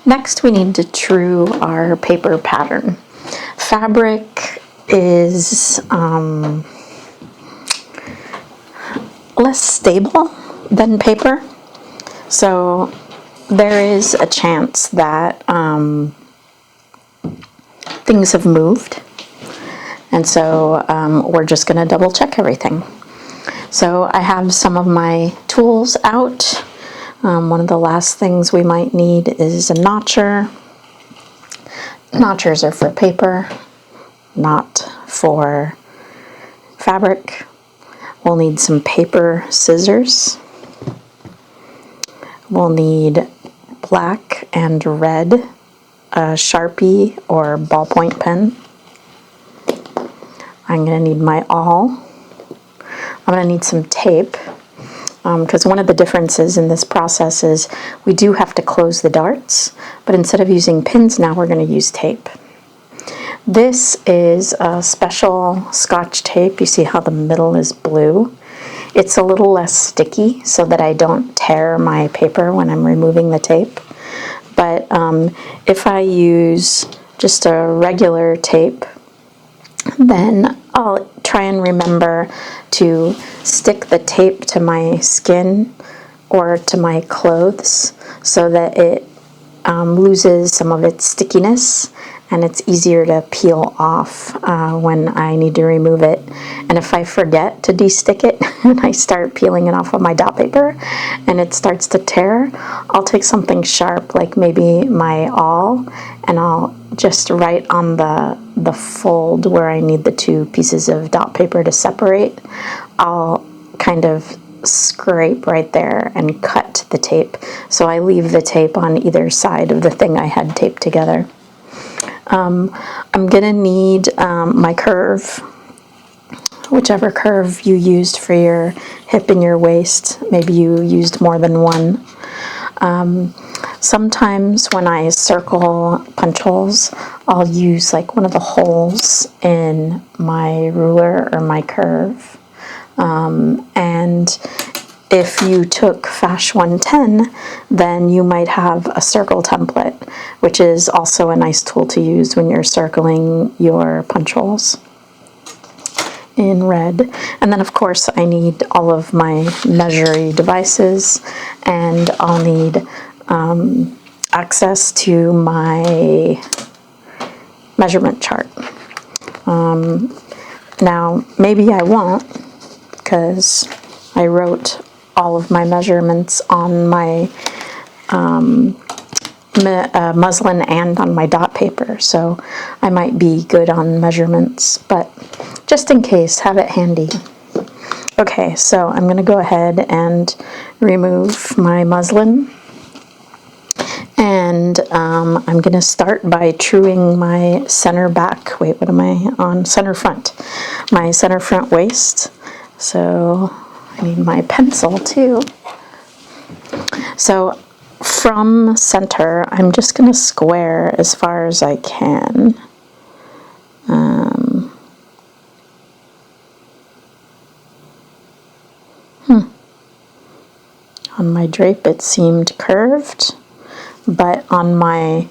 Next, we need to true our paper pattern. Fabric is less stable than paper, so there is a chance that things have moved, and so we're just going to double check everything. So I have some of my tools out. One of the last things we might need is a notcher. Notchers are for paper, not for fabric. We'll need some paper scissors. We'll need black and red Sharpie or ballpoint pen. I'm going to need my awl. I'm going to need some tape, because one of the differences in this process is we do have to close the darts, but instead of using pins now we're going to use tape. This is a special Scotch tape. You see how the middle is blue? It's a little less sticky so that I don't tear my paper when I'm removing the tape. But if I use just a regular tape, then I'll try and remember to stick the tape to my skin or to my clothes so that it loses some of its stickiness and it's easier to peel off when I need to remove it. And if I forget to de-stick it and I start peeling it off of my dot paper and it starts to tear, I'll take something sharp like maybe my awl and I'll just write on the fold where I need the two pieces of dot paper to separate. I'll kind of scrape right there and cut the tape. So I leave the tape on either side of the thing I had taped together. I'm gonna need my curve, whichever curve you used for your hip and your waist. Maybe you used more than one. Sometimes when I circle punch holes, I'll use like one of the holes in my ruler or my curve. And if you took Fash 110, then you might have a circle template, which is also a nice tool to use when you're circling your punch holes in red. And then of course I need all of my measuring devices, and I'll need access to my measurement chart. Now maybe I won't, because I wrote all of my measurements on my muslin and on my dot paper, so I might be good on measurements, but just in case, have it handy. Okay, so I'm going to go ahead and remove my muslin, and I'm going to start by truing my center back, wait, what am I on? Center front. My center front waist. So I need my pencil too. So from center, I'm just going to square as far as I can. On my drape it seemed curved, but on my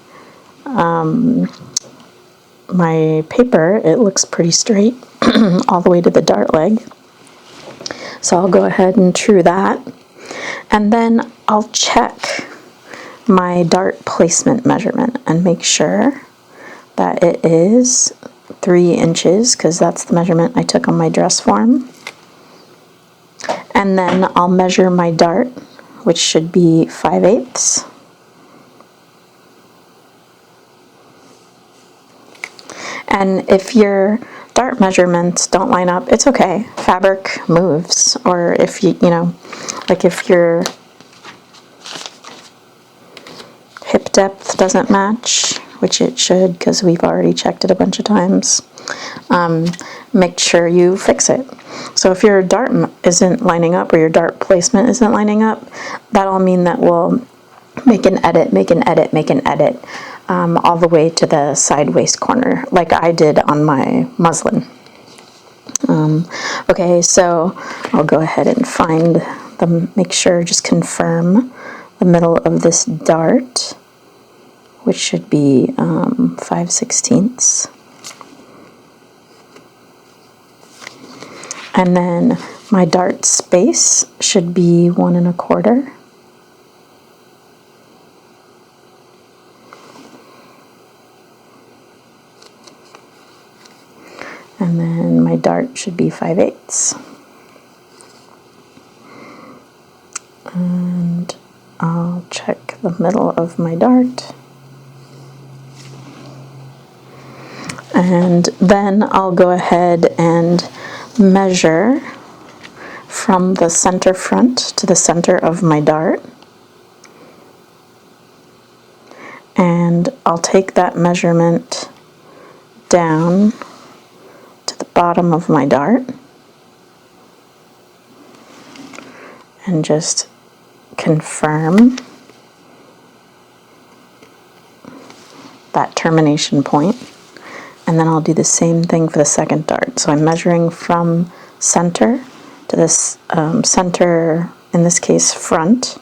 my paper it looks pretty straight all the way to the dart leg. So I'll go ahead and true that, and then I'll check my dart placement measurement and make sure that it is 3 inches, because that's the measurement I took on my dress form. And then I'll measure my dart, which should be 5/8. And if your dart measurements don't line up, it's okay. Fabric moves. Or if you know, like if your hip depth doesn't match, which it should because we've already checked it a bunch of times, make sure you fix it. So if your dart isn't lining up or your dart placement isn't lining up, that'll mean that we'll make an edit, all the way to the side waist corner, like I did on my muslin. Okay, so I'll go ahead and find the, make sure, just confirm the middle of this dart. which should be 5/16. And then my dart space should be 1 1/4. And then my dart should be 5/8. And I'll check the middle of my dart. And then I'll go ahead and measure from the center front to the center of my dart. And I'll take that measurement down to the bottom of my dart and just confirm that termination point. And then I'll do the same thing for the second dart. So I'm measuring from center to this center, in this case front,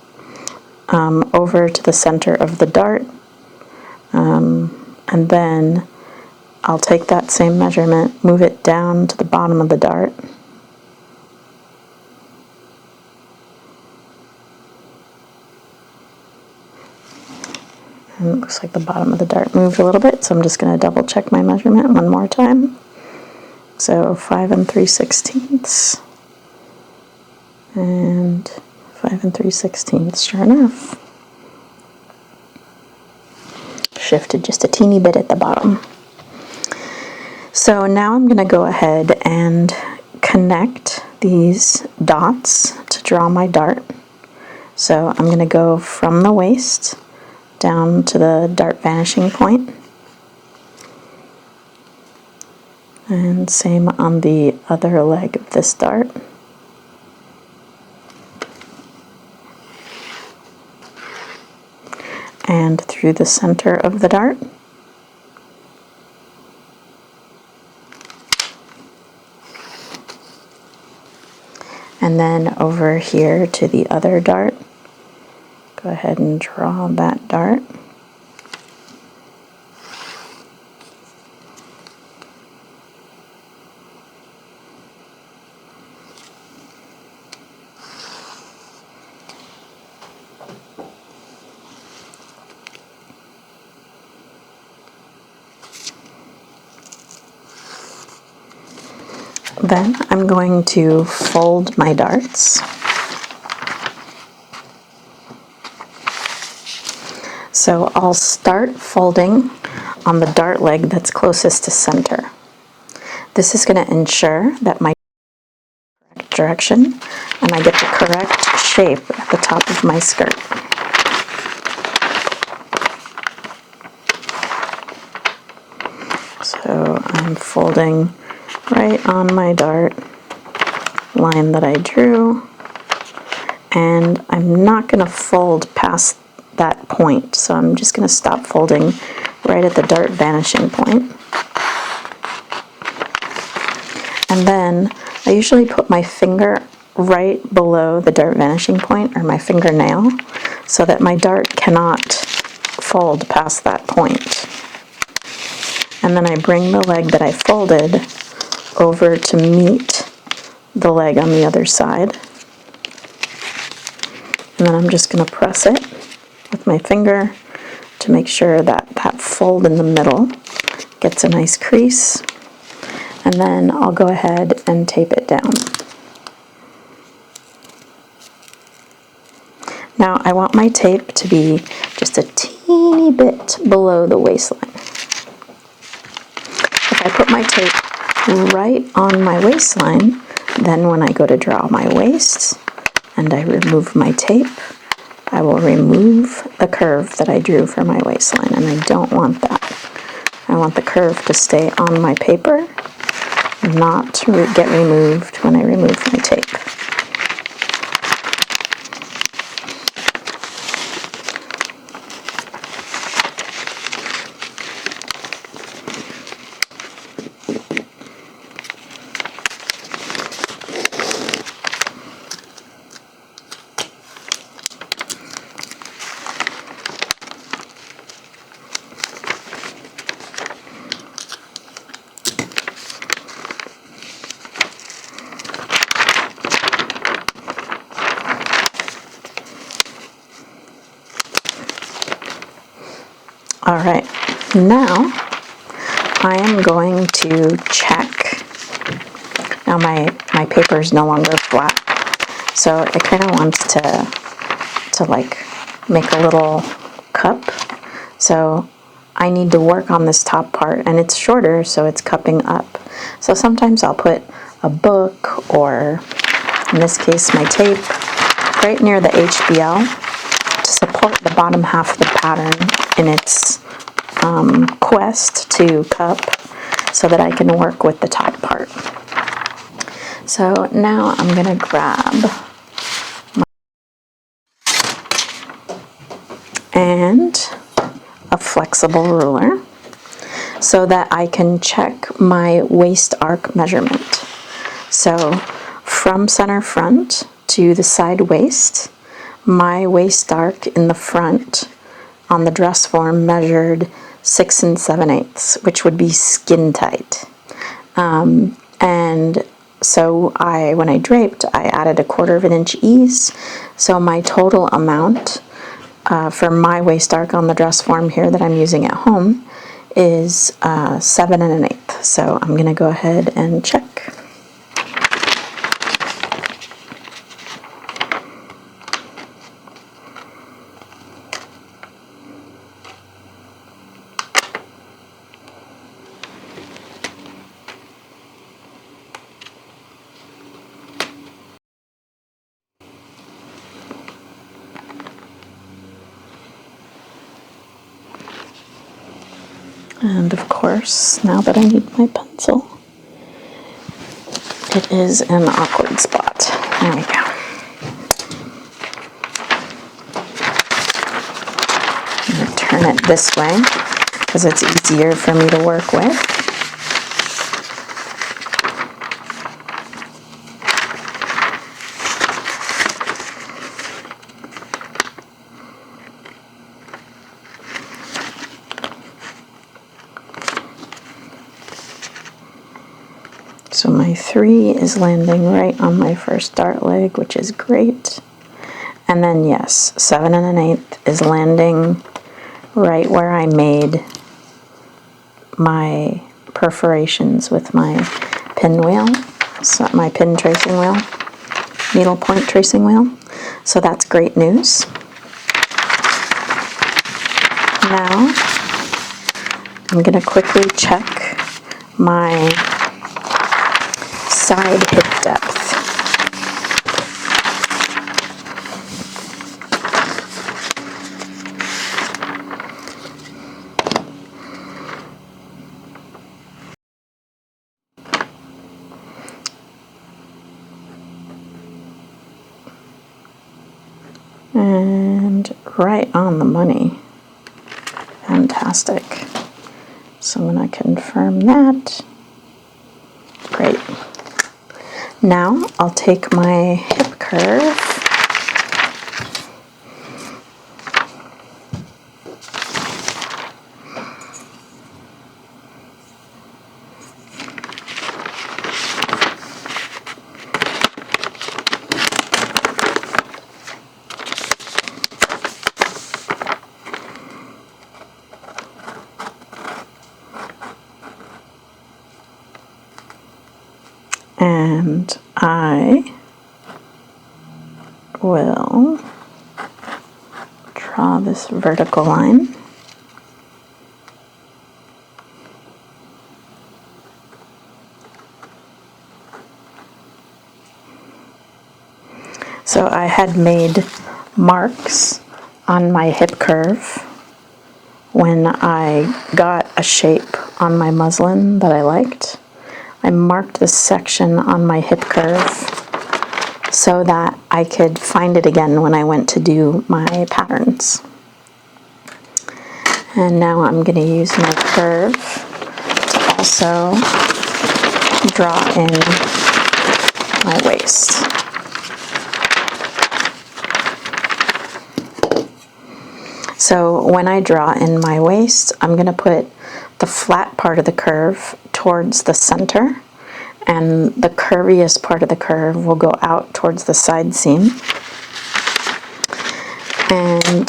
over to the center of the dart. And then I'll take that same measurement, move it down to the bottom of the dart. And it looks like the bottom of the dart moved a little bit, so I'm just going to double check my measurement one more time. So 5 3/16, and 5 3/16, sure enough. Shifted just a teeny bit at the bottom. So now I'm going to go ahead and connect these dots to draw my dart. So I'm going to go from the waist down to the dart vanishing point. And same on the other leg of this dart. And through the center of the dart. And then over here to the other dart. Go ahead and draw that dart. Then I'm going to fold my darts. So I'll start folding on the dart leg that's closest to center. This is going to ensure that my correct direction and I get the correct shape at the top of my skirt. So I'm folding right on my dart line that I drew, and I'm not going to fold past that point, so I'm just going to stop folding right at the dart vanishing point. And then I usually put my finger right below the dart vanishing point, or my fingernail, so that my dart cannot fold past that point. And then I bring the leg that I folded over to meet the leg on the other side. And then I'm just going to press it with my finger to make sure that that fold in the middle gets a nice crease. And then I'll go ahead and tape it down. Now I want my tape to be just a teeny bit below the waistline. If I put my tape right on my waistline, then when I go to draw my waist and I remove my tape, I will remove the curve that I drew for my waistline, and I don't want that. I want the curve to stay on my paper, not get removed when I remove my tape. All right, now I am going to check. Now my paper is no longer flat, so it kind of wants to like make a little cup. So I need to work on this top part, and it's shorter, so it's cupping up. So sometimes I'll put a book, or in this case my tape, right near the HBL to support the bottom half of the pattern in its quest to cup, so that I can work with the top part. So now I'm going to grab and a flexible ruler so that I can check my waist arc measurement. So from center front to the side waist, my waist arc in the front on the dress form measured 6 7/8, which would be skin tight. And so when I draped, I added 1/4 of an inch ease. So my total amount for my waist arc on the dress form here that I'm using at home is 7 1/8. So I'm going to go ahead and check. And of course, now that I need my pencil, it is an awkward spot. There we go. I'm going to turn it this way because it's easier for me to work with. So my 3 is landing right on my first dart leg, which is great. And then yes, 7 1/8 is landing right where I made my perforations with my pinwheel, so my pin tracing wheel, needle point tracing wheel. So that's great news. Now I'm going to quickly check my side hip depth. And right on the money. Fantastic. So when I confirm that, great. Now I'll take my hip curve and I will draw this vertical line. So I had made marks on my hip curve when I got a shape on my muslin that I liked. I marked this section on my hip curve so that I could find it again when I went to do my patterns. And now I'm going to use my curve to also draw in my waist. So when I draw in my waist, I'm going to put the flat part of the curve towards the center, and the curviest part of the curve will go out towards the side seam. And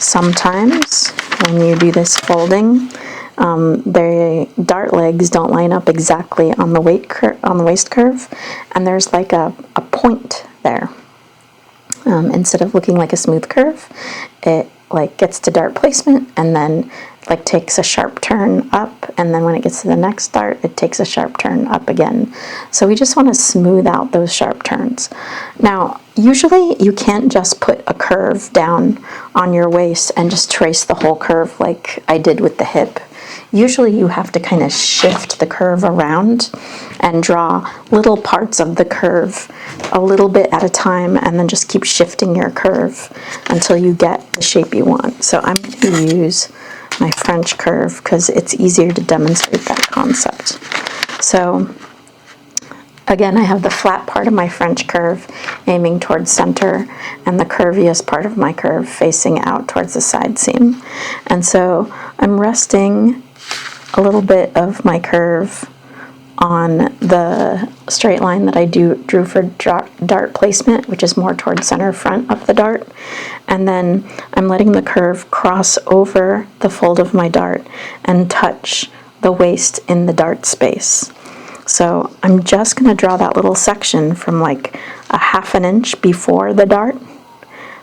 sometimes when you do this folding, the dart legs don't line up exactly on the waist curve, and there's like a point there. Instead of looking like a smooth curve, it like gets to dart placement and then like takes a sharp turn up, and then when it gets to the next dart, it takes a sharp turn up again. So we just want to smooth out those sharp turns. Now, usually you can't just put a curve down on your waist and just trace the whole curve like I did with the hip. Usually you have to kind of shift the curve around and draw little parts of the curve a little bit at a time, and then just keep shifting your curve until you get the shape you want. So I'm going to use my French curve because it's easier to demonstrate that concept. So again, I have the flat part of my French curve aiming towards center, and the curviest part of my curve facing out towards the side seam. And so I'm resting a little bit of my curve on the straight line that I drew for dart placement, which is more towards center front of the dart. And then I'm letting the curve cross over the fold of my dart and touch the waist in the dart space. So I'm just going to draw that little section from like a ½ inch before the dart,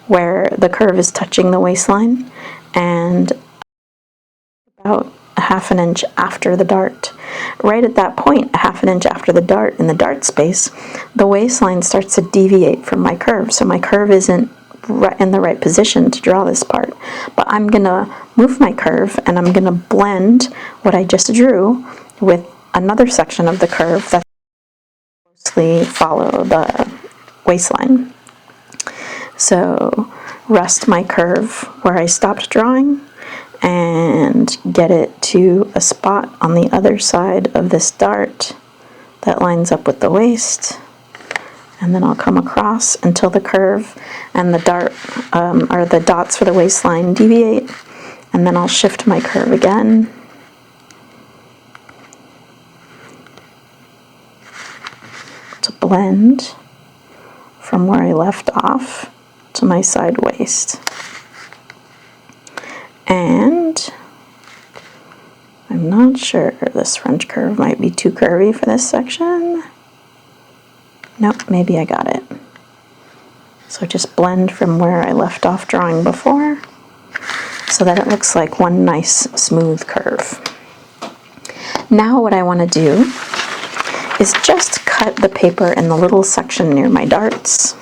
where the curve is touching the waistline, and about a ½ inch after the dart. Right at that point, a ½ inch after the dart in the dart space, the waistline starts to deviate from my curve. So my curve isn't in the right position to draw this part. But I'm going to move my curve, and I'm going to blend what I just drew with another section of the curve that closely follow the waistline. So rest my curve where I stopped drawing and get it to a spot on the other side of this dart that lines up with the waist, and then I'll come across until the curve and the dart or the dots for the waistline deviate, and then I'll shift my curve again to blend from where I left off to my side waist. And I'm not sure, this French curve might be too curvy for this section. Nope, maybe I got it. So just blend from where I left off drawing before so that it looks like one nice smooth curve. Now what I want to do is just cut the paper in the little section near my darts.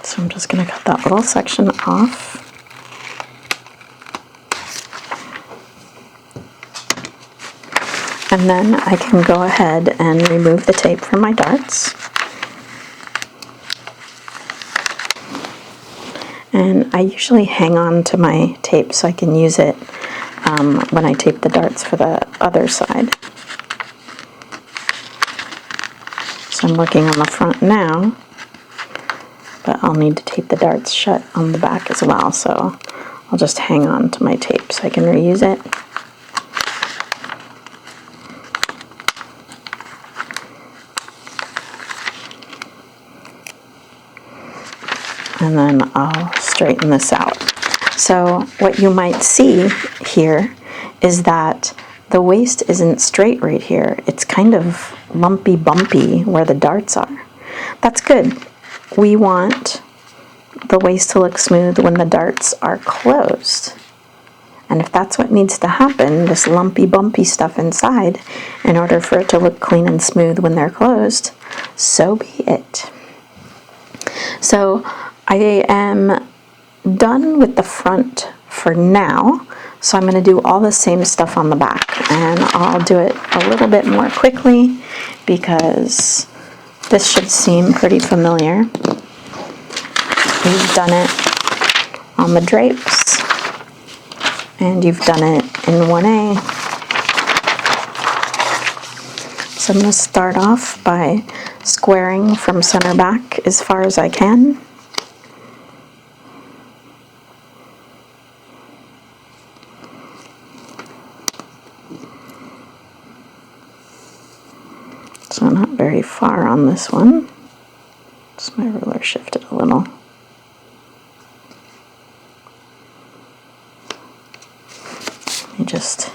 So I'm just going to cut that little section off. And then I can go ahead and remove the tape from my darts. And I usually hang on to my tape so I can use it when I tape the darts for the other side. So I'm working on the front now, but I'll need to tape the darts shut on the back as well, so I'll just hang on to my tape so I can reuse it. And then I'll straighten this out. So what you might see here is that the waist isn't straight right here. It's kind of lumpy bumpy where the darts are. That's good. We want the waist to look smooth when the darts are closed. And if that's what needs to happen, this lumpy bumpy stuff inside, in order for it to look clean and smooth when they're closed, so be it. So I am done with the front for now, so I'm going to do all the same stuff on the back, and I'll do it a little bit more quickly because this should seem pretty familiar. You've done it on the drapes, and you've done it in 1A. So I'm going to start off by squaring from center back as far as I can. So not very far on this one. Just my ruler shifted a little. Let me just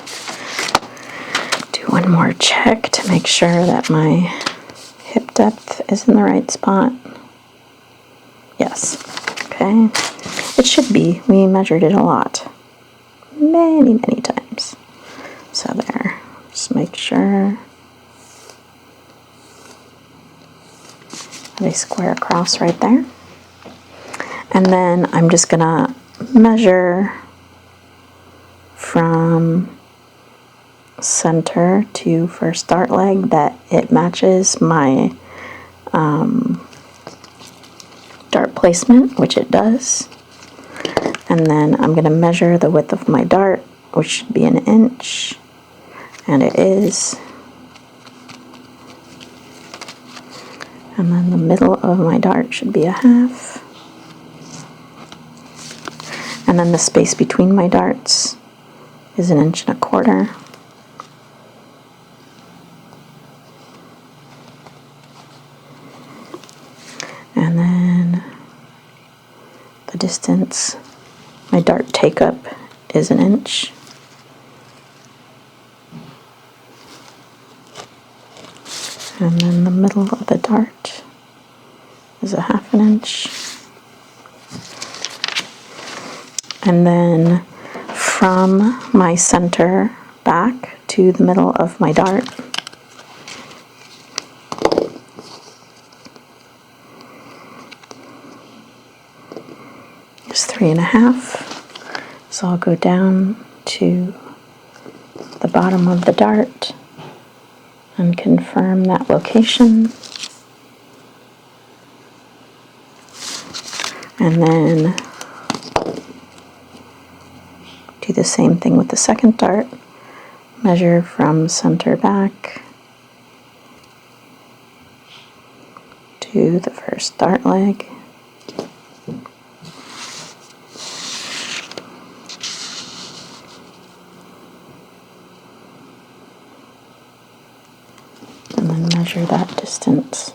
do one more check to make sure that my hip depth is in the right spot. Yes. Okay. It should be. We measured it a lot. Many, many times. So there. Just make sure they square across right there. And then I'm just gonna measure from center to first dart leg that it matches my dart placement, which it does. And then I'm gonna measure the width of my dart, which should be 1 inch, and it is. And then the middle of my dart should be 1/2. And then the space between my darts is 1.25 inches. And then the distance, my dart take up is 1 inch. And then the middle of the dart is 1/2 inch. And then from my center back to the middle of my dart is 3.5. So I'll go down to the bottom of the dart and confirm that location. And then do the same thing with the second dart. Measure from center back to the first dart leg. And then measure that distance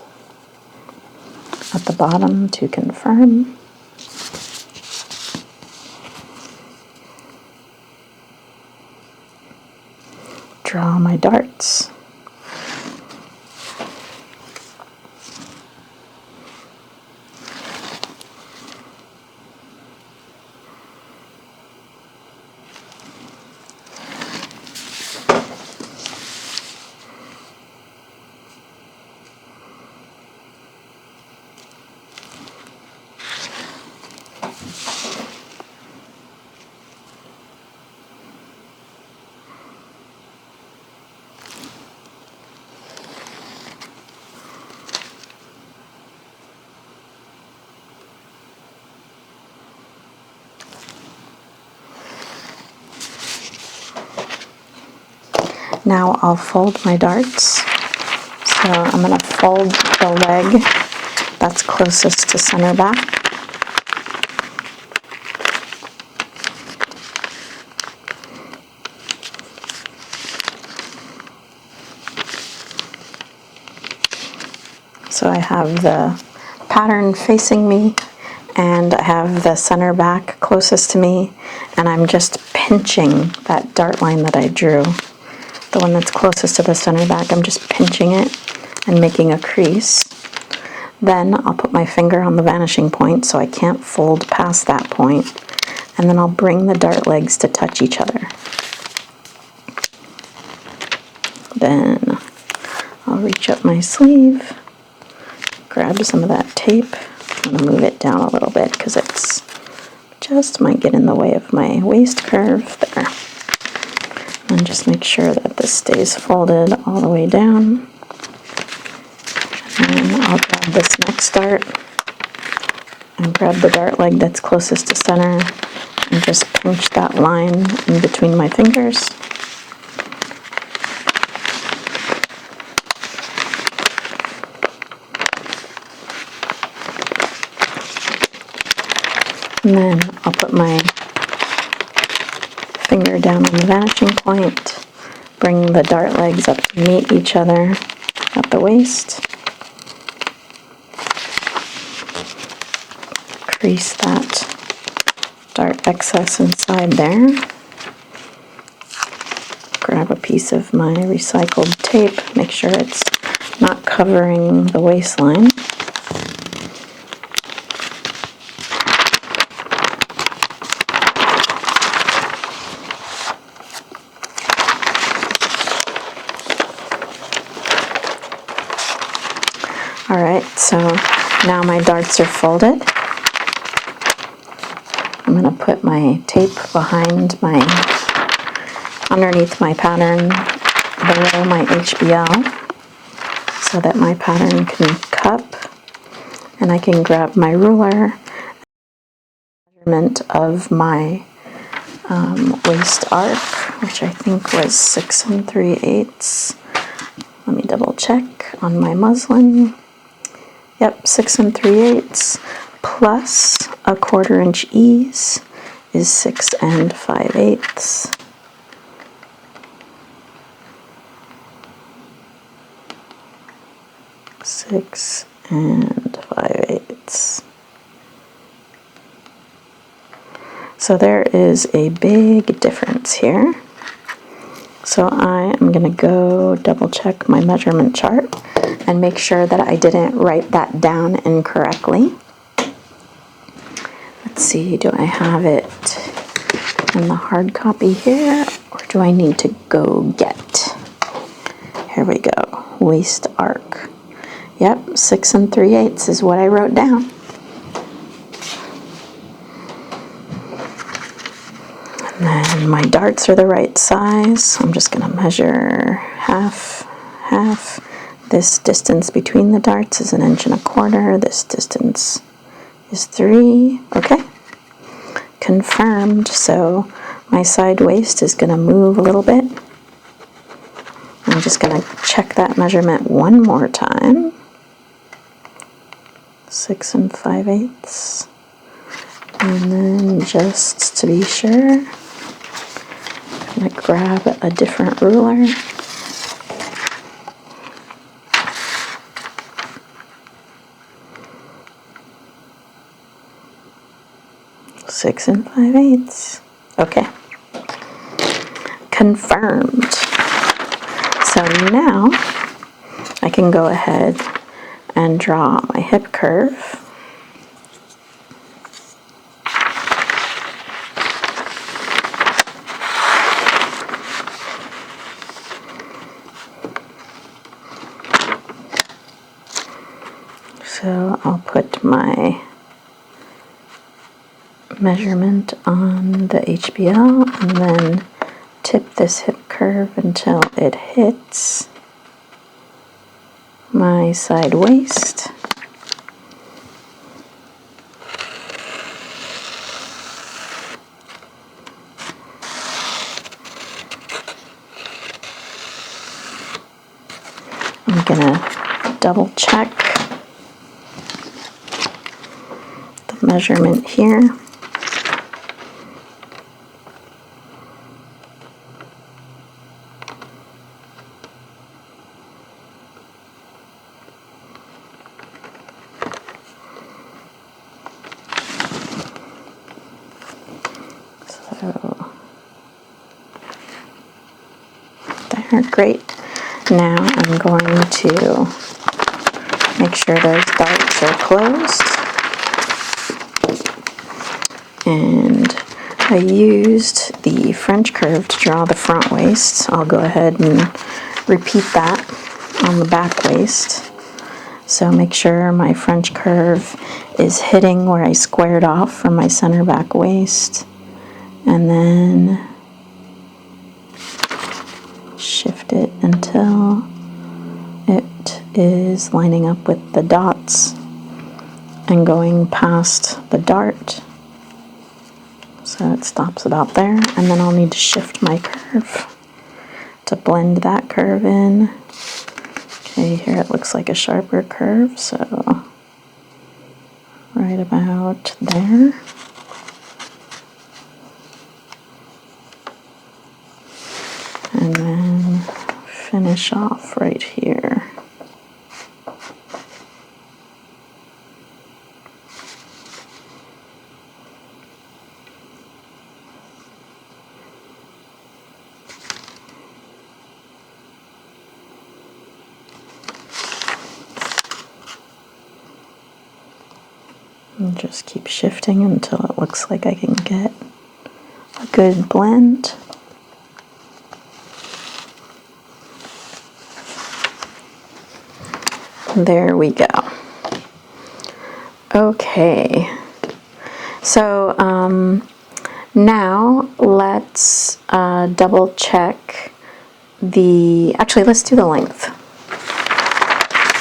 at the bottom to confirm. Draw my darts. Now I'll fold my darts. So I'm going to fold the leg that's closest to center back. So I have the pattern facing me, and I have the center back closest to me, and I'm just pinching that dart line that I drew. The one that's closest to the center back, I'm just pinching it and making a crease. Then I'll put my finger on the vanishing point so I can't fold past that point, and then I'll bring the dart legs to touch each other. Then I'll reach up my sleeve, grab some of that tape. I'm going to move it down a little bit because it's just might get in the way of my waist curve there. And just make sure that this stays folded all the way down. And I'll grab this next dart and grab the dart leg that's closest to center and just pinch that line in between my fingers. And then I'll put my finger down on the vanishing point, bring the dart legs up to meet each other at the waist, crease that dart excess inside there, grab a piece of my recycled tape, make sure it's not covering the waistline. Alright, so now my darts are folded. I'm going to put my tape underneath my pattern below my HBL so that my pattern can cup, and I can grab my ruler, measurement of my waist arc, which I think was 6 3/8. Let me double check on my muslin. Yep, 6 3/8 plus a 1/4 inch ease is 6 5/8. Six and 5/8. So there is a big difference here. So I am going to go double check my measurement chart and make sure that I didn't write that down incorrectly. Let's see, do I have it in the hard copy here, or do I need to go get? Here we go, waist arc. Yep, 6 3/8 is what I wrote down. And then my darts are the right size. I'm just going to measure half. This distance between the darts is 1 1/4 inches. This distance is 3. Okay. Confirmed. So my side waist is going to move a little bit. I'm just going to check that measurement one more time. 6 5/8. And then just to be sure, I'm going to grab a different ruler. Six 5/8. Okay. Confirmed. So now I can go ahead and draw my hip curve. So I'll put my measurement on the HBL and then tip this hip curve until it hits my side waist. I'm gonna double check the measurement here. So there, great. Now I'm going to make sure those darts are closed. And I used the French curve to draw the front waist. I'll go ahead and repeat that on the back waist. So make sure my French curve is hitting where I squared off from my center back waist. And then shift it until it is lining up with the dots and going past the dart. So it stops about there, and then I'll need to shift my curve to blend that curve in. Okay, here it looks like a sharper curve, so right about there. finish off right here. And just keep shifting until it looks like I can get a good blend. There we go. Okay, so now let's double check actually let's do the length.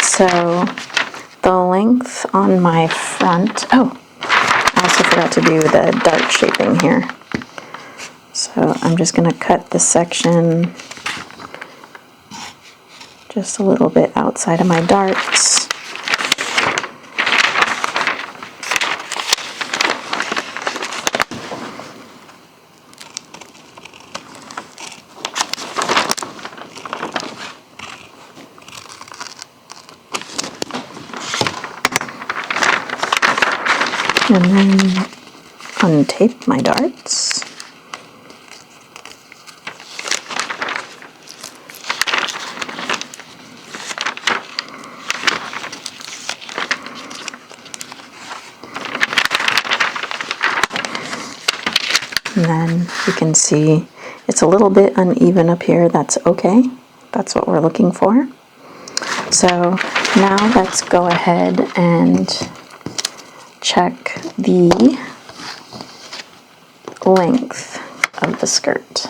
So the length on my front, oh, I also forgot to do the dart shaping here. So I'm just going to cut the section just a little bit outside of my darts. And then untape my darts. And then you can see it's a little bit uneven up here. That's okay. That's what we're looking for. So now let's go ahead and check the length of the skirt.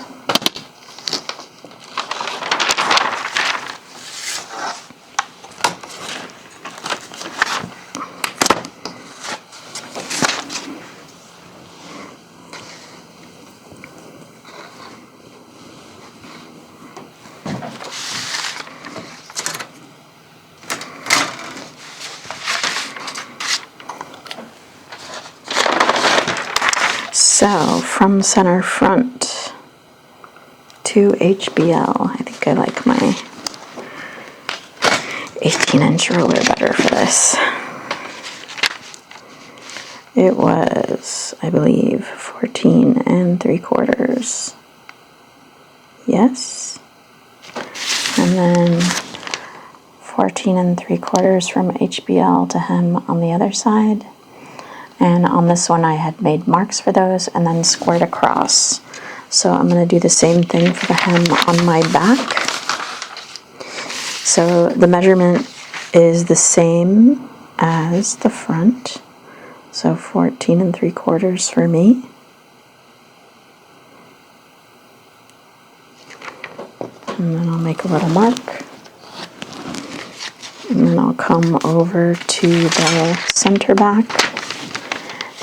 So from center front to HBL, I think I like my 18-inch ruler better for this. It was, I believe, 14 3/4. Yes. And then 14 3/4 from HBL to hem on the other side. And on this one I had made marks for those and then squared across. So I'm going to do the same thing for the hem on my back. So the measurement is the same as the front. So 14 3/4 for me. And then I'll make a little mark. And then I'll come over to the center back.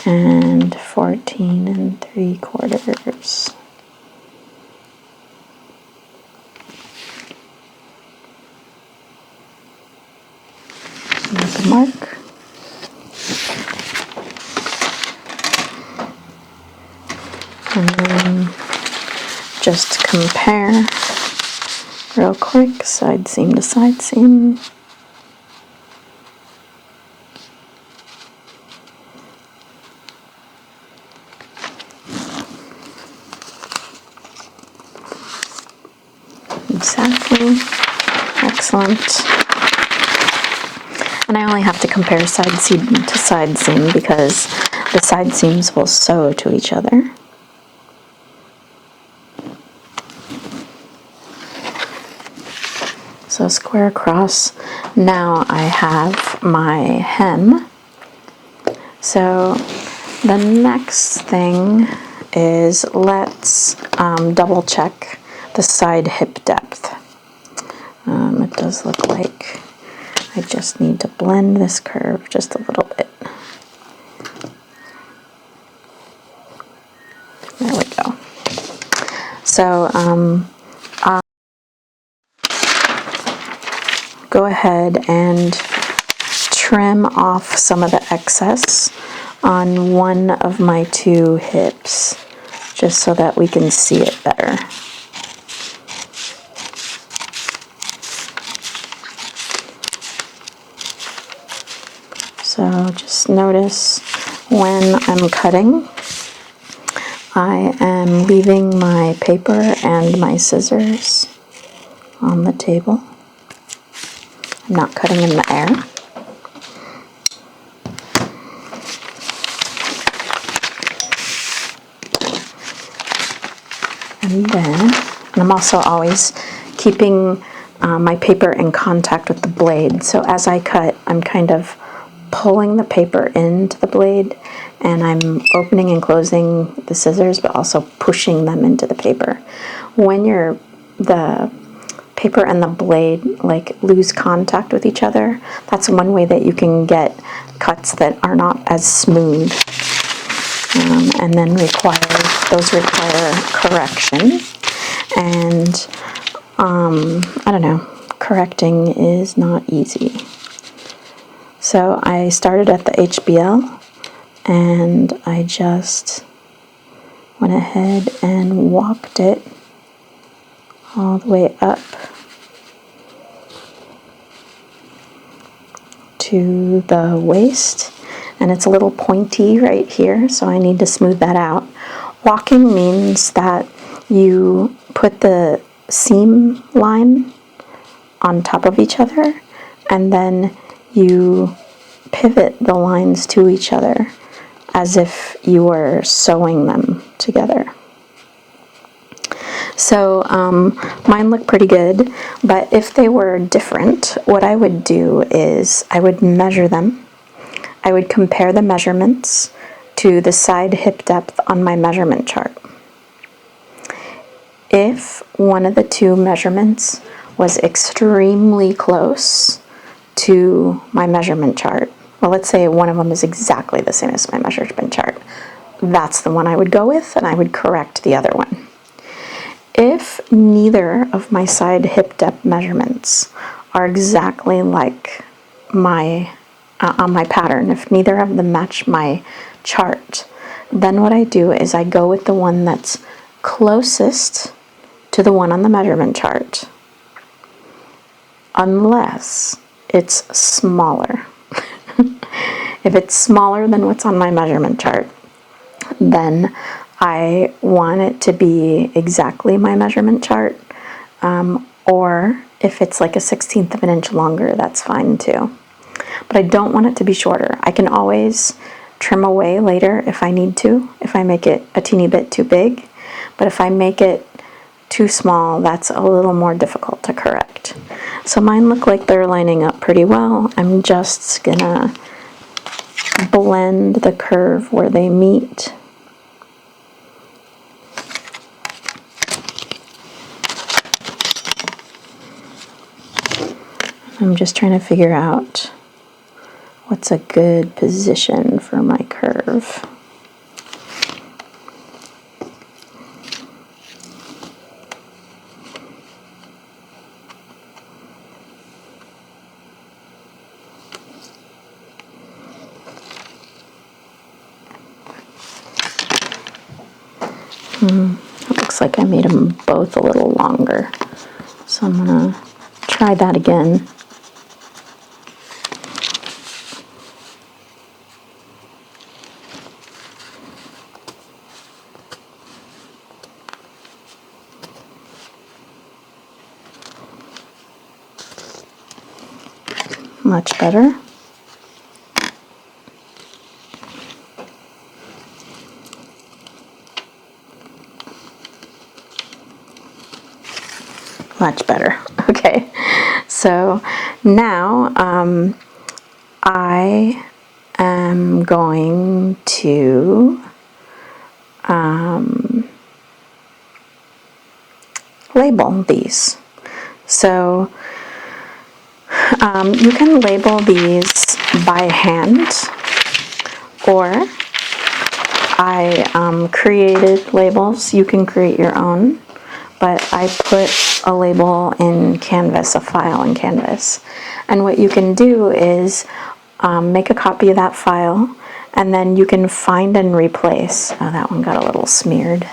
And 14 3/4. Make a mark. And then just compare real quick, side seam to side seam. Exactly. Excellent. And I only have to compare side seam to side seam because the side seams will sew to each other. So square across. Now I have my hem. So the next thing is let's double check the side hip depth. It does look like I just need to blend this curve just a little bit. There we go. So I'll go ahead and trim off some of the excess on one of my two hips, just so that we can see it better. So just notice when I'm cutting, I am leaving my paper and my scissors on the table. I'm not cutting in the air. And then, I'm also always keeping my paper in contact with the blade. So as I cut, I'm kind of pulling the paper into the blade, and I'm opening and closing the scissors, but also pushing them into the paper. When the paper and the blade like lose contact with each other, that's one way that you can get cuts that are not as smooth, and then those require correction. And I don't know, correcting is not easy. So I started at the HBL, and I just went ahead and walked it all the way up to the waist, and it's a little pointy right here, so I need to smooth that out. Walking means that you put the seam line on top of each other, and then you pivot the lines to each other as if you were sewing them together. So mine look pretty good, but if they were different, what I would do is I would measure them. I would compare the measurements to the side hip depth on my measurement chart. If one of the two measurements was extremely close to my measurement chart, well, let's say one of them is exactly the same as my measurement chart, that's the one I would go with, and I would correct the other one. If neither of my side hip depth measurements are exactly like my on my pattern, if neither of them match my chart, then what I do is I go with the one that's closest to the one on the measurement chart, unless it's smaller. If it's smaller than what's on my measurement chart, then I want it to be exactly my measurement chart, or if it's like a 1/16 of an inch longer, that's fine too. But I don't want it to be shorter. I can always trim away later if I need to, if I make it a teeny bit too big. But if I make it too small, that's a little more difficult to correct. So mine look like they're lining up pretty well. I'm just gonna blend the curve where they meet. I'm just trying to figure out what's a good position for my curve. It looks like I made them both a little longer, so I'm gonna try that again. Much better. Much better. Okay, so now I am going to label these. So you can label these by hand, or I created labels. You can create your own, but I put a label in Canvas, a file in Canvas. And what you can do is make a copy of that file, and then you can find and replace. Oh, that one got a little smeared,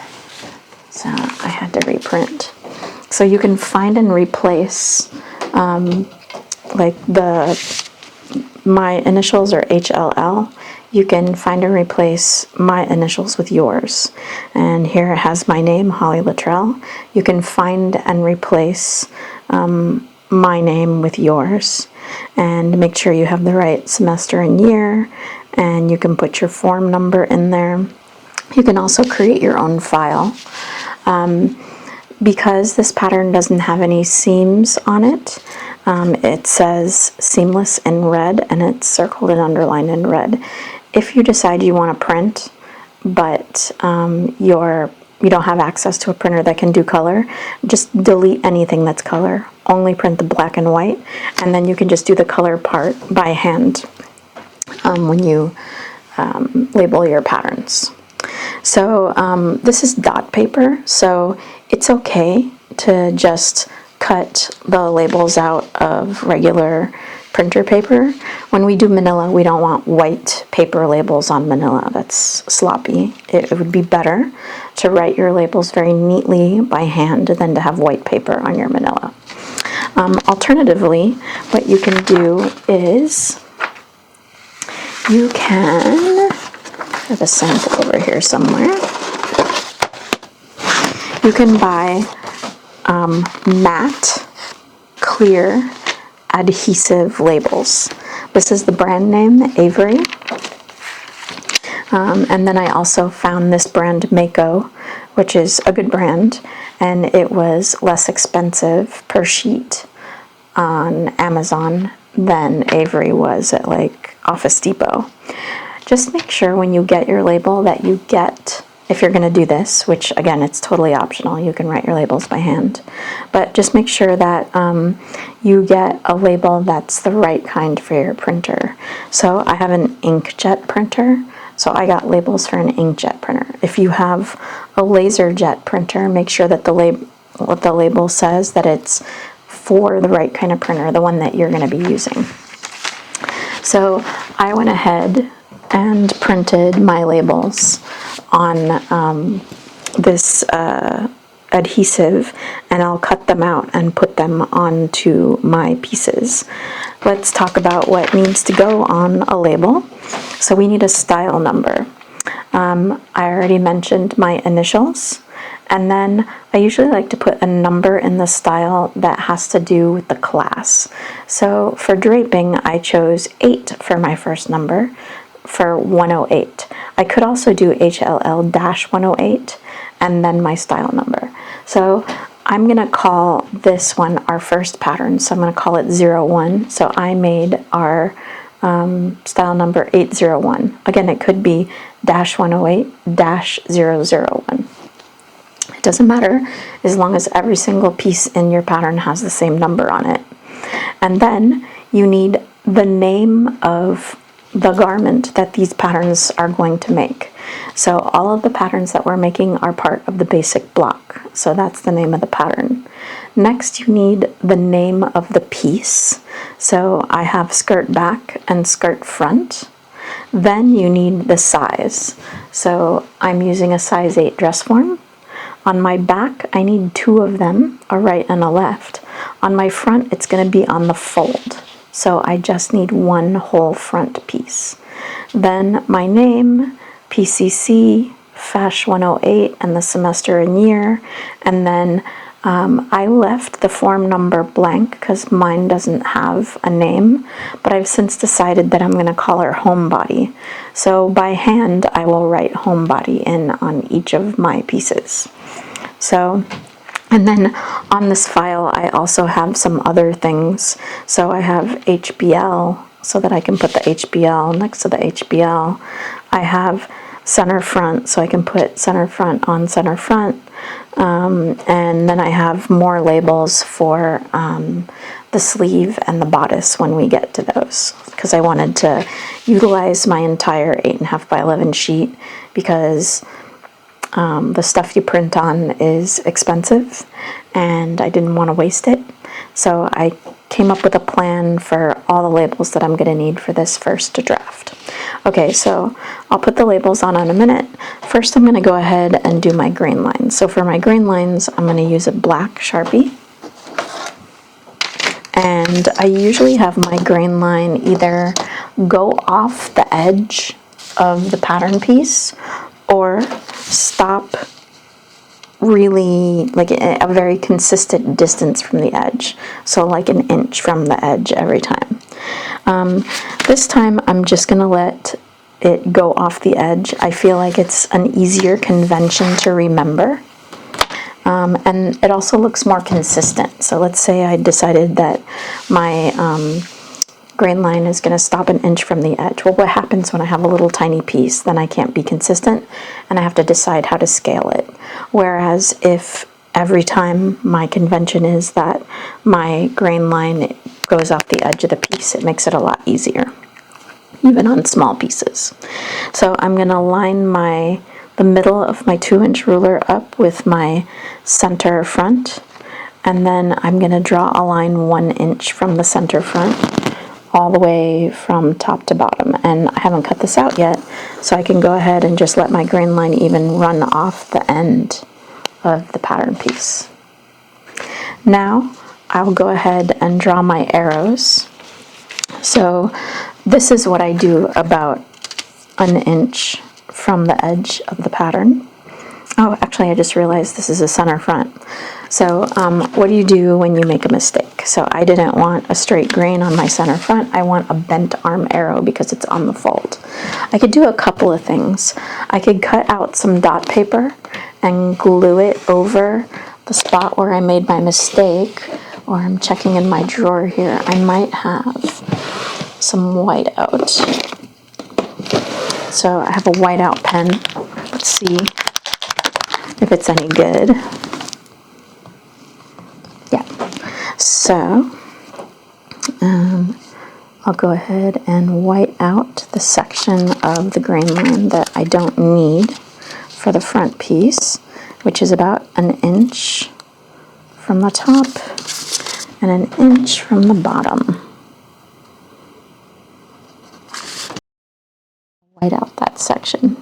so I had to reprint. So you can find and replace like the my initials are HLL, you can find and replace my initials with yours. And here it has my name, Holly Luttrell. You can find and replace my name with yours, and make sure you have the right semester and year, and you can put your form number in there. You can also create your own file. Because this pattern doesn't have any seams on it, it says seamless in red, and it's circled and underlined in red. If you decide you want to print, but you don't have access to a printer that can do color, just delete anything that's color. Only print the black and white, and then you can just do the color part by hand when you label your patterns. So this is dot paper, so it's okay to just cut the labels out of regular printer paper. When we do manila, we don't want white paper labels on manila. That's sloppy. It would be better to write your labels very neatly by hand than to have white paper on your manila. Alternatively, what you can do is you can, I have a sample over here somewhere. You can buy matte, clear, adhesive labels. This is the brand name, Avery. And then I also found this brand, Mako, which is a good brand, and it was less expensive per sheet on Amazon than Avery was at like Office Depot. Just make sure when you get your label that you get, if you're going to do this, which again, it's totally optional, you can write your labels by hand, but just make sure that you get a label that's the right kind for your printer. So I have an inkjet printer, so I got labels for an inkjet printer. If you have a laserjet printer, make sure that what the label says that it's for the right kind of printer, the one that you're going to be using. So I went ahead and printed my labels on this adhesive, and I'll cut them out and put them onto my pieces. Let's talk about what needs to go on a label. So we need a style number. I already mentioned my initials, and then I usually like to put a number in the style that has to do with the class. So for draping, I chose 8 for my first number, for 108. I could also do HLL-108 and then my style number. So I'm going to call this one our first pattern, so I'm going to call it 01. So I made our style number 801. Again, it could be -108-001. It doesn't matter as long as every single piece in your pattern has the same number on it. And then you need the name of the garment that these patterns are going to make. So all of the patterns that we're making are part of the basic block. So that's the name of the pattern. Next, you need the name of the piece. So I have skirt back and skirt front. Then you need the size. So I'm using a size 8 dress form. On my back, I need 2 of them, a right and a left. On my front, it's going to be on the fold. So I just need 1 whole front piece. Then my name, PCC, FASH 108, and the semester and year. And then I left the form number blank because mine doesn't have a name, but I've since decided that I'm going to call her homebody. So by hand, I will write homebody in on each of my pieces. So, and then on this file, I also have some other things. So I have HBL, so that I can put the HBL next to the HBL. I have center front, so I can put center front on center front. And then I have more labels for the sleeve and the bodice when we get to those, because I wanted to utilize my entire 8.5 by 11 sheet, because the stuff you print on is expensive and I didn't want to waste it. So I came up with a plan for all the labels that I'm going to need for this first draft. Okay, so I'll put the labels on in a minute. First, I'm going to go ahead and do my grain lines. So for my grain lines, I'm going to use a black Sharpie. And I usually have my grain line either go off the edge of the pattern piece or stop really like a very consistent distance from the edge. So like an inch from the edge every time. This time I'm just going to let it go off the edge. I feel like it's an easier convention to remember. And it also looks more consistent. So let's say I decided that my grain line is going to stop an inch from the edge. Well, what happens when I have a little tiny piece? Then I can't be consistent and I have to decide how to scale it. Whereas if every time my convention is that my grain line goes off the edge of the piece, it makes it a lot easier, even on small pieces. So I'm going to line the middle of my 2-inch ruler up with my center front, and then I'm going to draw a line 1 inch from the center front all the way from top to bottom. And I haven't cut this out yet, so I can go ahead and just let my grain line even run off the end of the pattern piece. Now I'll go ahead and draw my arrows. So this is what I do about an inch from the edge of the pattern. Oh, actually, I just realized this is a center front. So what do you do when you make a mistake? So I didn't want a straight grain on my center front. I want a bent arm arrow because it's on the fold. I could do a couple of things. I could cut out some dot paper and glue it over the spot where I made my mistake, or I'm checking in my drawer here. I might have some whiteout. So I have a whiteout pen. Let's see if it's any good. Yeah. So I'll go ahead and white out the section of the grain line that I don't need for the front piece, which is about an inch from the top and an inch from the bottom. White out that section.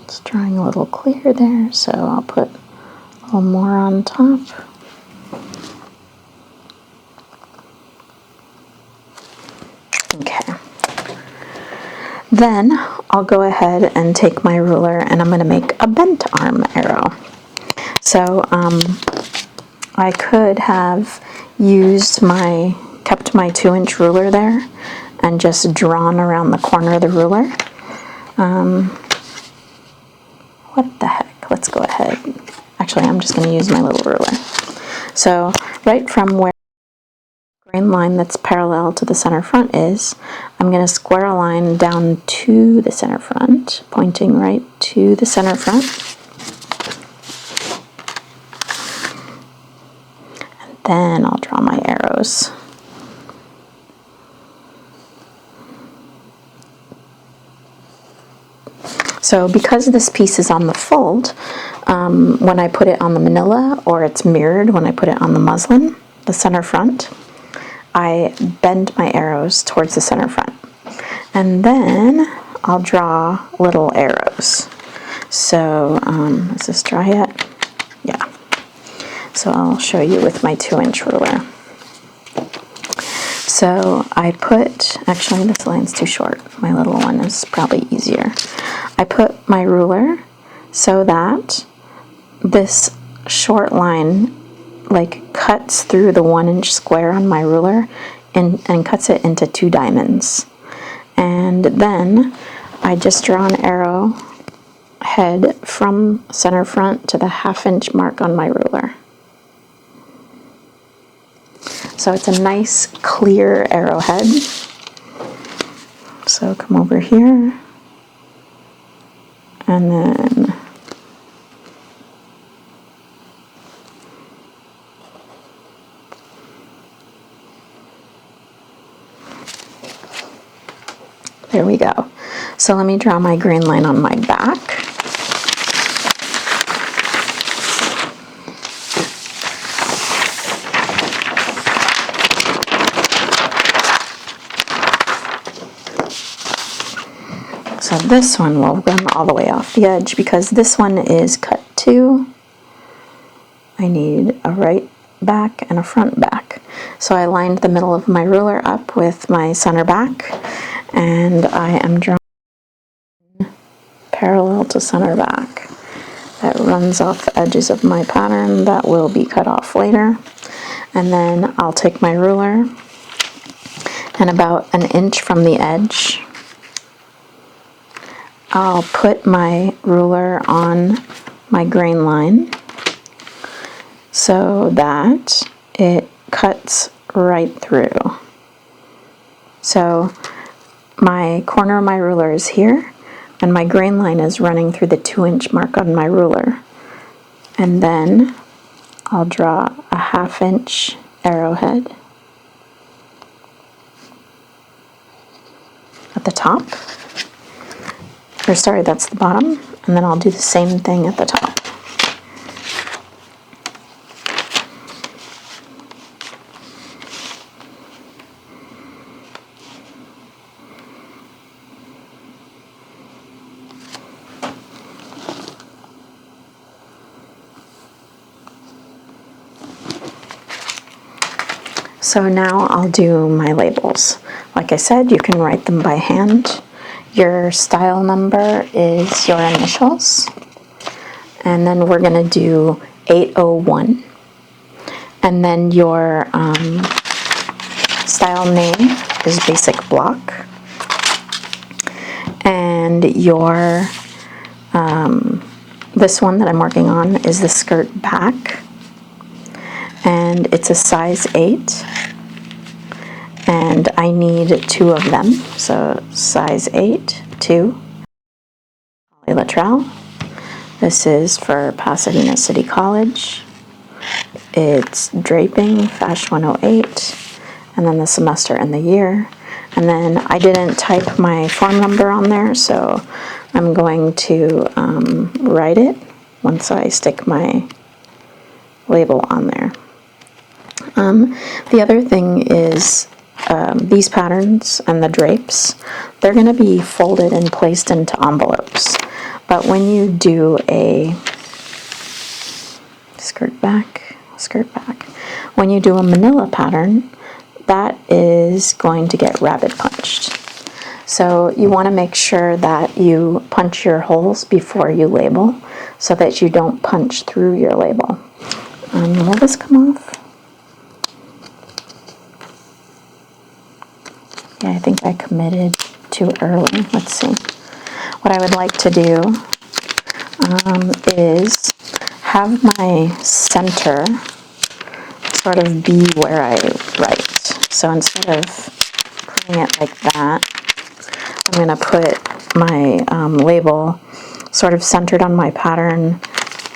It's drawing a little clear there, so I'll put a little more on top. Okay. Then I'll go ahead and take my ruler and I'm going to make a bent arm arrow. So I could have kept my 2-inch ruler there and just drawn around the corner of the ruler. What the heck? Let's go ahead. Actually, I'm just going to use my little ruler. So right from where the grain line that's parallel to the center front is, I'm going to square a line down to the center front, pointing right to the center front. And then I'll draw my arrows. So because this piece is on the fold, when I put it on the manila, or it's mirrored when I put it on the muslin, the center front, I bend my arrows towards the center front. And then I'll draw little arrows. So, is this dry yet? Yeah. So I'll show you with my 2-inch ruler. So I actually this line's too short. My little one is probably easier. I put my ruler so that this short line like cuts through the 1-inch square on my ruler and cuts it into 2 diamonds. And then I just draw an arrow head from center front to the 1/2-inch mark on my ruler. So it's a nice clear arrowhead. So come over here and then there we go. So let me draw my grain line on my back. So this one will run all the way off the edge because this one is cut 2. I need a right back and a front back. So I lined the middle of my ruler up with my center back, and I am drawing parallel to center back. That runs off the edges of my pattern that will be cut off later. And then I'll take my ruler and about an inch from the edge, I'll put my ruler on my grain line so that it cuts right through. So my corner of my ruler is here, and my grain line is running through the 2-inch mark on my ruler. And then I'll draw a 1/2 inch arrowhead at the top. Or sorry, that's the bottom. And then I'll do the same thing at the top. So now I'll do my labels. Like I said, you can write them by hand. Your style number is your initials. And then we're going to do 801. And then your style name is basic block. And your, this one that I'm working on is the skirt back. And it's a size 8, and I need 2 of them, so size 8, 2, Latrell. This is for Pasadena City College. It's draping, Fash 108, and then the semester and the year. And then I didn't type my form number on there, so I'm going to write it once I stick my label on there. The other thing is these patterns and the drapes, they're going to be folded and placed into envelopes. But when you do a skirt back, when you do a manila pattern, that is going to get rabbit punched. So you want to make sure that you punch your holes before you label so that you don't punch through your label. Will this come off? Yeah, I think I committed too early. Let's see. What I would like to do is have my center sort of be where I write. So instead of putting it like that, I'm going to put my label sort of centered on my pattern,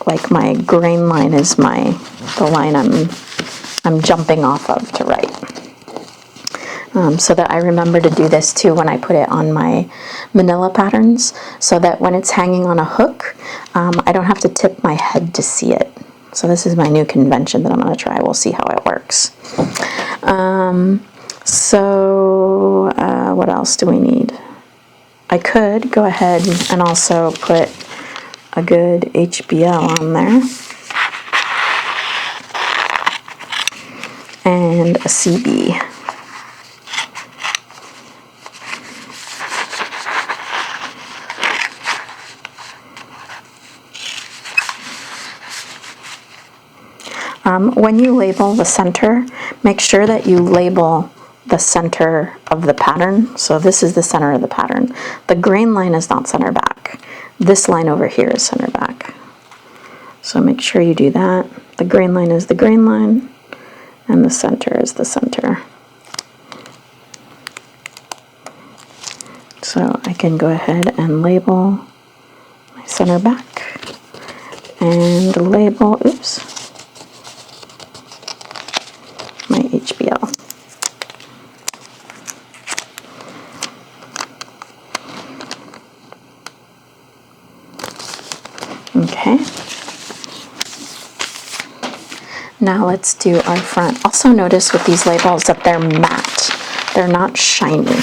like my grain line is the line I'm jumping off of to write. So that I remember to do this too when I put it on my manila patterns, so that when it's hanging on a hook, I don't have to tip my head to see it. So this is my new convention that I'm going to try. We'll see how it works. What else do we need? I could go ahead and also put a good HBL on there. And a CB. When you label the center, make sure that you label the center of the pattern. So this is the center of the pattern. The grain line is not center back. This line over here is center back. So make sure you do that. The grain line is the grain line, and the center is the center. So I can go ahead and label my center back and label, my HBL. Okay. Now let's do our front. Also notice with these labels that they're matte. They're not shiny.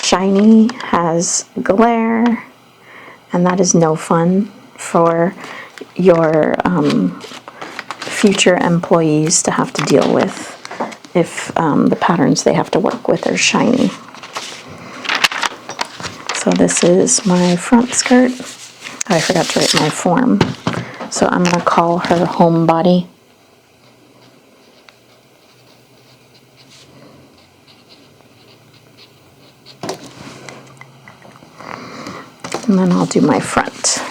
Shiny cause glare, and that is no fun for your future employees to have to deal with if the patterns they have to work with are shiny. So this is my front skirt. Oh, I forgot to write my form. So I'm going to call her home body. And then I'll do my front.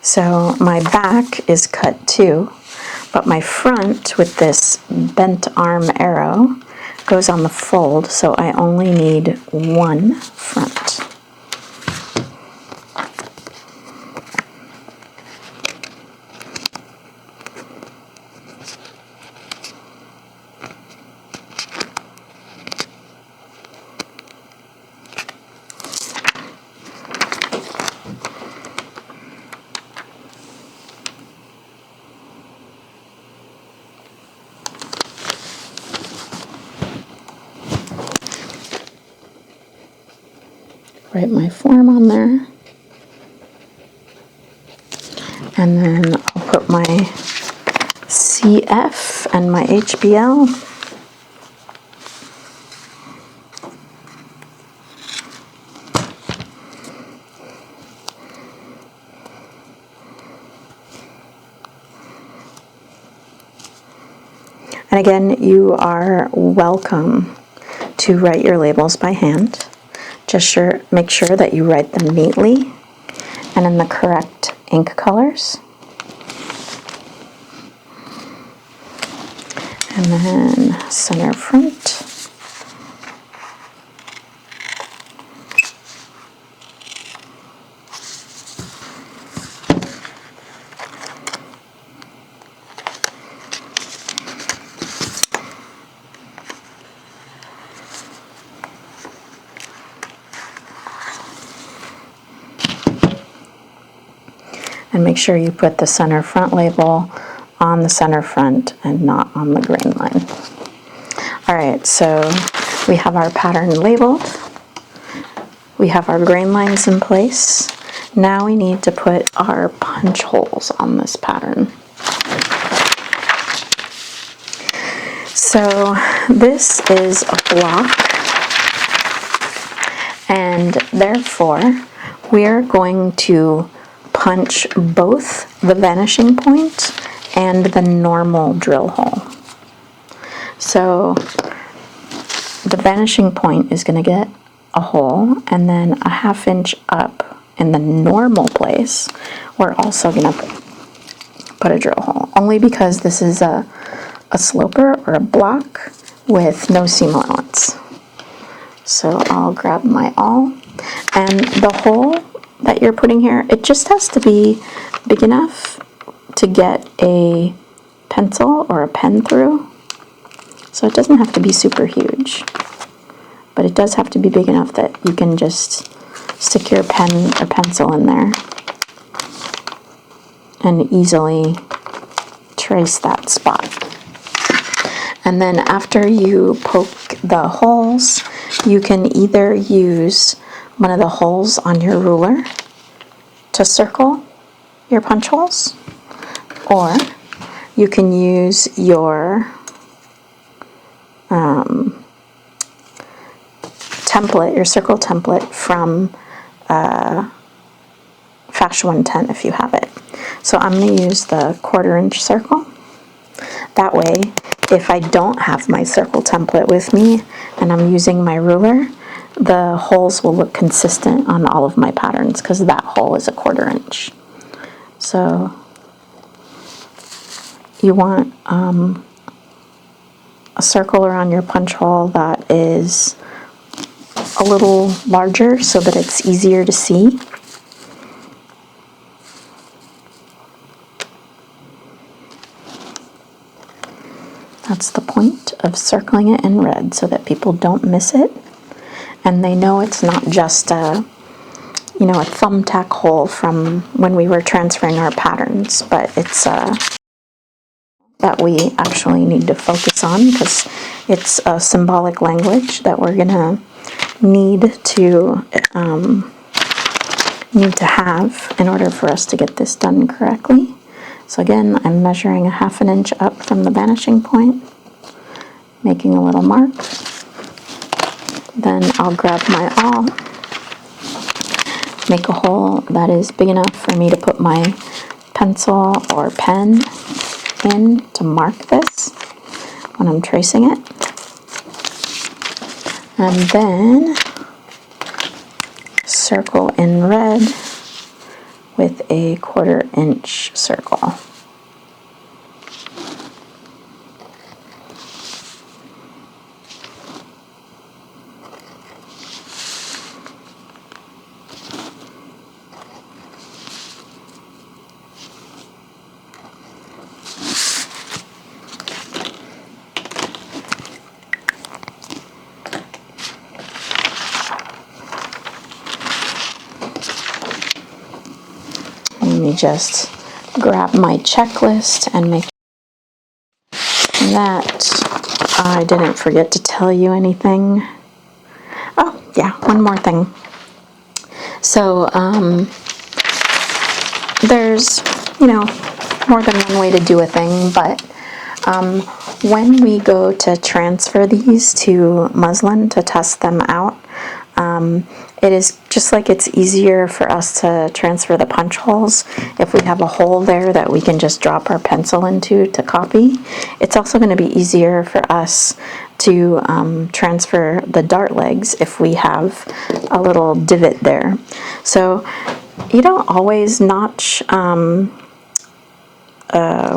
So my back is cut too, but my front with this bent arm arrow goes on the fold, so I only need one front. Write my form on there, and then I'll put my CF and my HBL. And again, you are welcome to write your labels by hand. Just make sure that you write them neatly and in the correct ink colors. And then center front. And make sure you put the center front label on the center front and not on the grain line. All right, so we have our pattern labeled. We have our grain lines in place. Now we need to put our punch holes on this pattern. So this is a block, and therefore we're going to punch both the vanishing point and the normal drill hole. So the vanishing point is going to get a hole, and then a 1/2 inch up in the normal place we're also going to put a drill hole, only because this is a sloper or a block with no seam allowance. So I'll grab my awl, and the hole that you're putting here, it just has to be big enough to get a pencil or a pen through. So it doesn't have to be super huge, but it does have to be big enough that you can just stick your pen or pencil in there and easily trace that spot. And then after you poke the holes, you can either use one of the holes on your ruler to circle your punch holes, or you can use your template, your circle template from Fash 110 if you have it. So I'm going to use the 1/4 inch circle. That way, if I don't have my circle template with me and I'm using my ruler, the holes will look consistent on all of my patterns because that hole is a 1/4 inch. So you want a circle around your punch hole that is a little larger so that it's easier to see. That's the point of circling it in red, so that people don't miss it, and they know it's not just a thumbtack hole from when we were transferring our patterns, but it's that we actually need to focus on, because it's a symbolic language that we're gonna need to have in order for us to get this done correctly. So again, I'm measuring a 1/2 inch up from the vanishing point, making a little mark. Then I'll grab my awl, make a hole that is big enough for me to put my pencil or pen in to mark this when I'm tracing it. And then circle in red with a 1/4 inch circle. Let me just grab my checklist and make sure that I didn't forget to tell you anything. Oh, yeah, one more thing. So, there's, more than one way to do a thing, but when we go to transfer these to muslin to test them out, it is just like it's easier for us to transfer the punch holes if we have a hole there that we can just drop our pencil into to copy. It's also going to be easier for us to transfer the dart legs if we have a little divot there. So you don't always notch what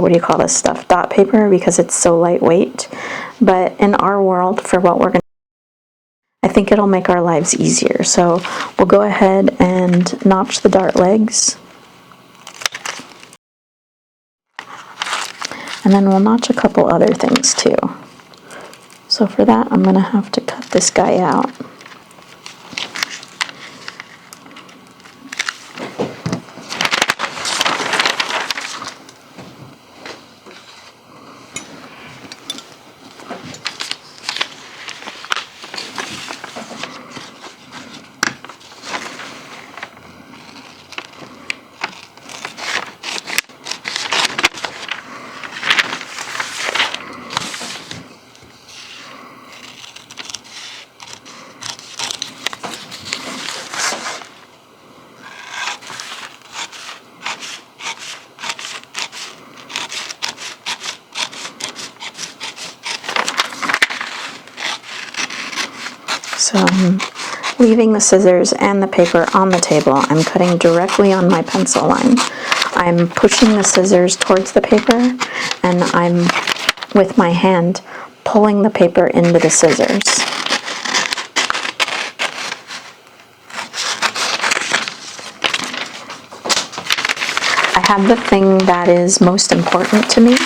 do you call this stuff, dot paper, because it's so lightweight, but in our world, for what we're going to, I think it'll make our lives easier. So we'll go ahead and notch the dart legs, and then we'll notch a couple other things too. So for that, I'm going to have to cut this guy out. So I'm leaving the scissors and the paper on the table. I'm cutting directly on my pencil line. I'm pushing the scissors towards the paper, and I'm, with my hand, pulling the paper into the scissors. I have the thing that is most important to me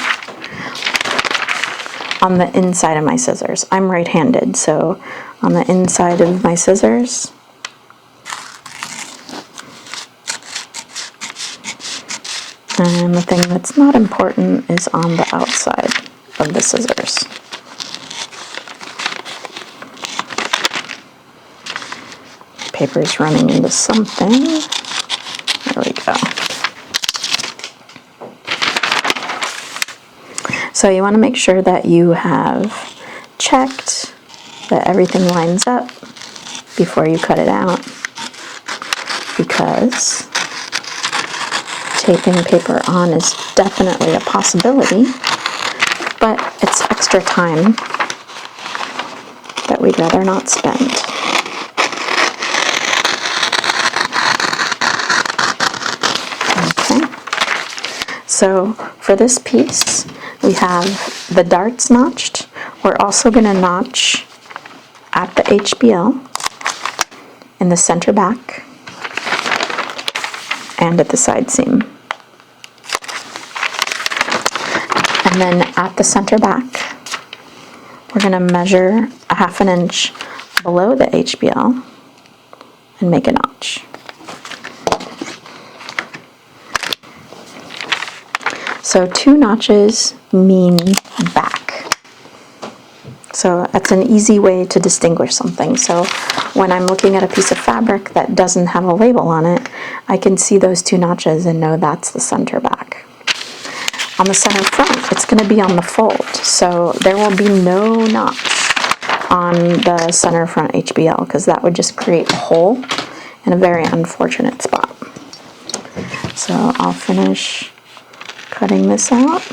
on the inside of my scissors. I'm right-handed, so on the inside of my scissors, and the thing that's not important is on the outside of the scissors. Paper's running into something. There we go. So you want to make sure that you have checked that everything lines up before you cut it out, because taping paper on is definitely a possibility, but it's extra time that we'd rather not spend. Okay, so for this piece, we have the darts notched. We're also going to notch at the HBL, in the center back, and at the side seam. And then at the center back, we're going to measure a 1/2 inch below the HBL and make a notch. So 2 notches mean back. So that's an easy way to distinguish something. So when I'm looking at a piece of fabric that doesn't have a label on it, I can see those 2 notches and know that's the center back. On the center front, it's going to be on the fold, so there will be no notch on the center front HBL because that would just create a hole in a very unfortunate spot. So I'll finish cutting this out.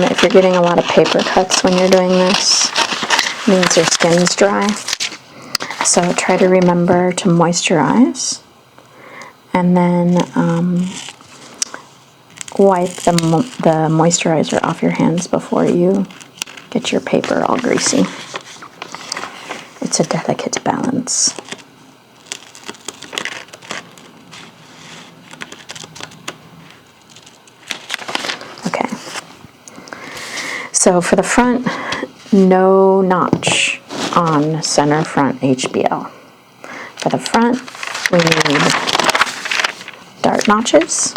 If you're getting a lot of paper cuts when you're doing this, it means your skin's dry. So try to remember to moisturize, and then wipe the moisturizer off your hands before you get your paper all greasy. It's a delicate balance. Okay. So for the front, no notch on center front HBL. For the front, we need dart notches.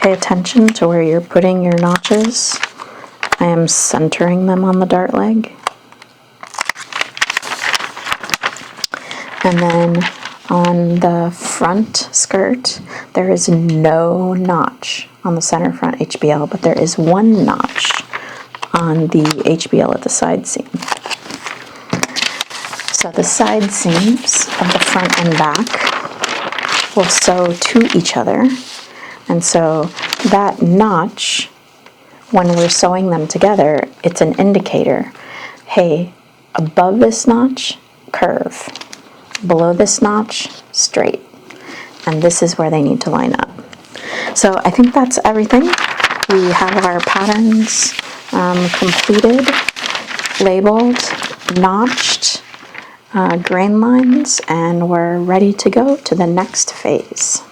Pay attention to where you're putting your notches. I am centering them on the dart leg. And then on the front skirt, there is no notch on the center front HBL, but there is 1 notch on the HBL at the side seam. So the side seams of the front and back will sew to each other. And so that notch, when we're sewing them together, it's an indicator. Hey, above this notch, curve. Below this notch, straight. And this is where they need to line up. So I think that's everything. We have our patterns completed, labeled, notched, grain lines, and we're ready to go to the next phase.